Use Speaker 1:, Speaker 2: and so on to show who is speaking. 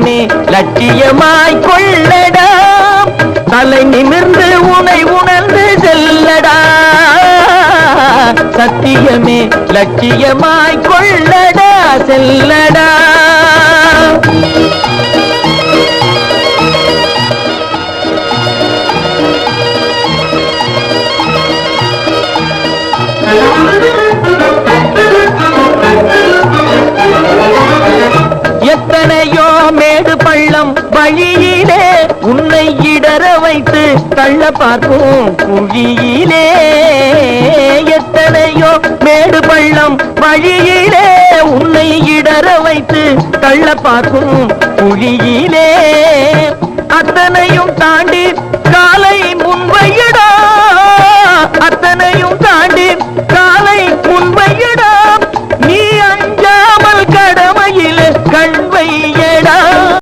Speaker 1: சத்தியமே லட்சியமாய் கொள்ளடா தலை நிமிர்ந்து உனை உணர்ந்து செல்லடா சத்தியமே லட்சியமாய் கொள்ளடா செல்லடா எத்தனையோ மேடு பள்ளம் வழியிலே உன்னை இடற வைத்து தள்ள பார்க்கும் குழியிலே எத்தனையோ மேடு பள்ளம் வழியிலே உன்னை இடற வைத்து தள்ள பார்க்கும் குழியிலே அத்தனையும் தாண்டி காலை முன்வையடா அத்தனையும் தாண்டி